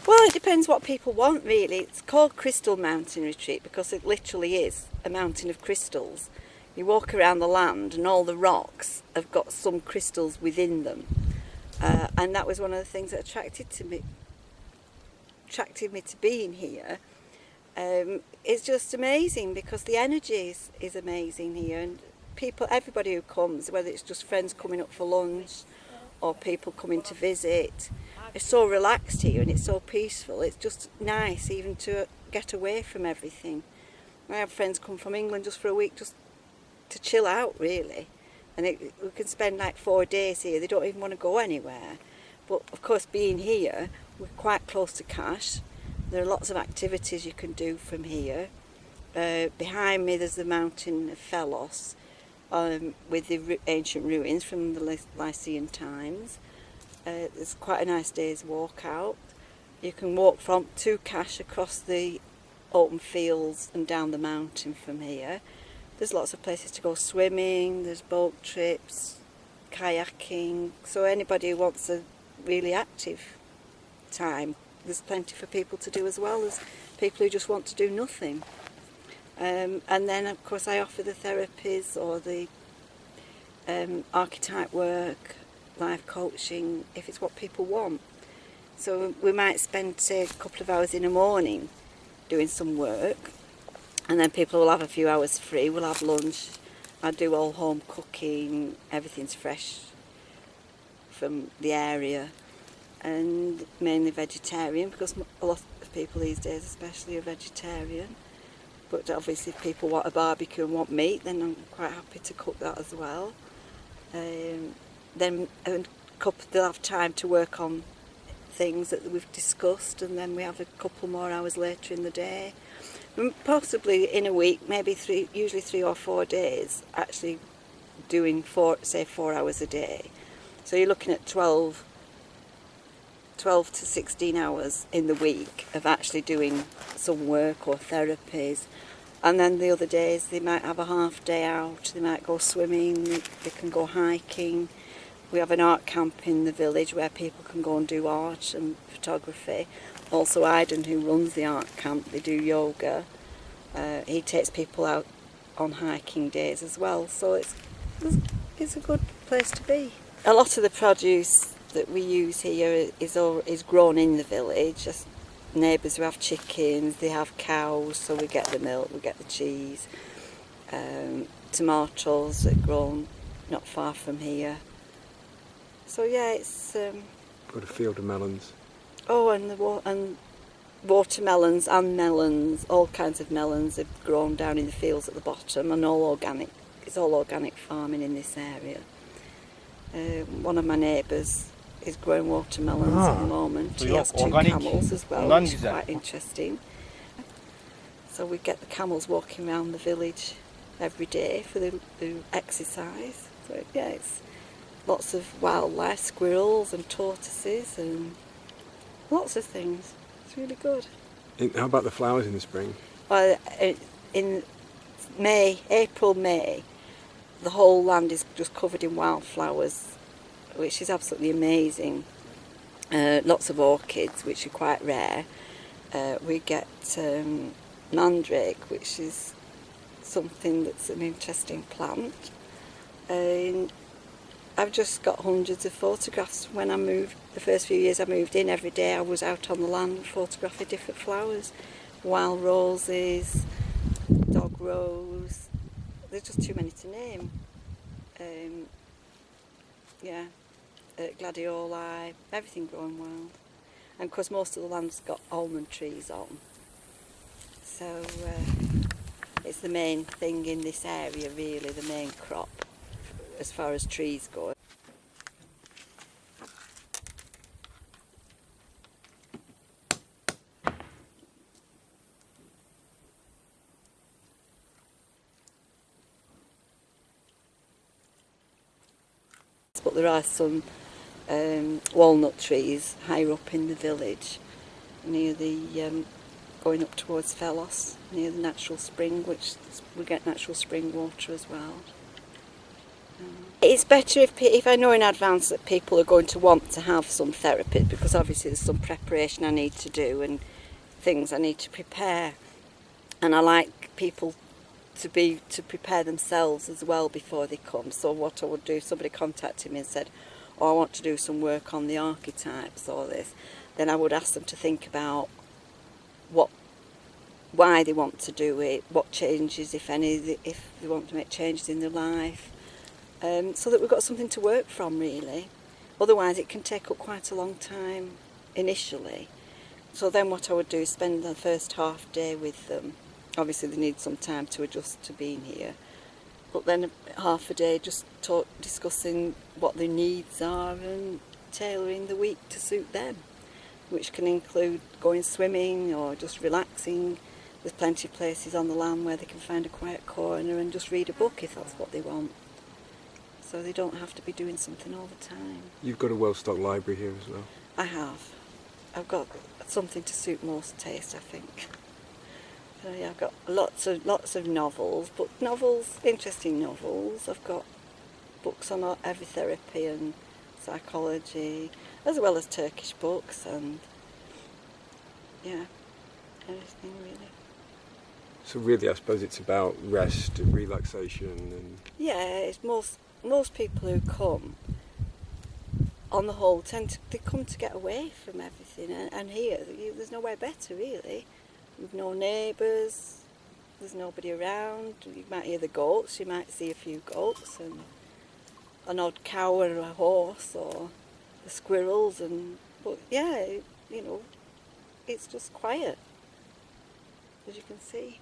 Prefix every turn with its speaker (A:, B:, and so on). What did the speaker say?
A: Well, it depends what people want, really. It's called Crystal Mountain Retreat because it literally is a mountain of crystals. You walk around the land and all the rocks have got some crystals within them. And that was one of the things that attracted me to being here. It's just amazing because the energy is amazing here, and everybody who comes, whether it's just friends coming up for lunch or people coming to visit, it's so relaxed here and it's so peaceful. It's just nice even to get away from everything. I have friends come from England just for a week just to chill out, really, and we can spend like 4 days here. They don't even want to go anywhere. But of course, being here, we're quite close to Cash. There are lots of activities you can do from here. Behind me there's the mountain of Phelos, with the ancient ruins from the Lycian times. It's quite a nice day's walk out. You can walk to Cash across the open fields and down the mountain from here. There's lots of places to go swimming, there's boat trips, kayaking, so anybody who wants a really active time, there's plenty for people to do, as well as people who just want to do nothing. And then of course I offer the therapies or the archetype work, life coaching, if it's what people want. So we might spend, say, a couple of hours in the morning doing some work, and then people will have a few hours free. We'll have lunch. I do all home cooking, everything's fresh from the area, and mainly vegetarian because a lot of people these days especially are vegetarian. But obviously if people want a barbecue and want meat, then I'm quite happy to cook that as well. Then they'll have time to work on things that we've discussed, and then we have a couple more hours later in the day. And possibly in a week, maybe usually 3 or 4 days, actually doing 4 hours a day. So you're looking at 12 to 16 hours in the week of actually doing some work or therapies. And then the other days they might have a half day out, they might go swimming, they can go hiking. We have an art camp in the village where people can go and do art and photography. Also Aidan, who runs the art camp, they do yoga. He takes people out on hiking days as well, so it's a good place to be. A lot of the produce that we use here is grown in the village. Just neighbours who have chickens, they have cows, so we get the milk, we get the cheese. Tomatoes that are grown not far from here. So yeah, it's
B: got a field of melons.
A: Oh, and watermelons and melons, all kinds of melons are grown down in the fields at the bottom, and all organic. It's all organic farming in this area. One of my neighbours is growing watermelons at the moment. He has 2 camels as well, which is quite interesting. So we get the camels walking around the village every day for the exercise. So yeah, it's lots of wildlife, squirrels and tortoises and lots of things. It's really good.
B: How about the flowers in the spring?
A: Well, in April, May, the whole land is just covered in wildflowers, which is absolutely amazing. Lots of orchids, which are quite rare. We get mandrake, which is something that's an interesting plant. I've just got hundreds of photographs. When I moved, the first few years I moved in, every day I was out on the land photographing different flowers. Wild roses, dog rose, there's just too many to name. Gladioli, everything growing wild. And of course most of the land's got almond trees on. So it's the main thing in this area really, the main crop as far as trees go. But there are some walnut trees higher up in the village, near the going up towards Phelos, near the natural spring, which we get natural spring water as well. It's better if I know in advance that people are going to want to have some therapy, because obviously there's some preparation I need to do and things I need to prepare, and I like people to prepare themselves as well before they come. So what I would do, somebody contacted me and said, oh, I want to do some work on the archetypes or this, then I would ask them to think about why they want to do it, what changes, if any, if they want to make changes in their life, so that we've got something to work from, really. Otherwise it can take up quite a long time initially. So then what I would do is spend the first half day with them. Obviously they need some time to adjust to being here, but then half a day just discussing what their needs are and tailoring the week to suit them, which can include going swimming or just relaxing. There's plenty of places on the land where they can find a quiet corner and just read a book if that's what they want. So they don't have to be doing something all the time.
B: You've got a well-stocked library here as well.
A: I have. I've got something to suit most taste, I think. So yeah, I've got lots of novels, but interesting novels. I've got books on every therapy and psychology, as well as Turkish books and yeah, everything really.
B: So really, I suppose it's about rest and relaxation and...
A: Yeah, it's most people who come, on the whole, they come to get away from everything, and here there's nowhere better really. We've no neighbours, there's nobody around. You might hear the goats, you might see a few goats and an odd cow or a horse or the squirrels, but yeah, it's just quiet, as you can see.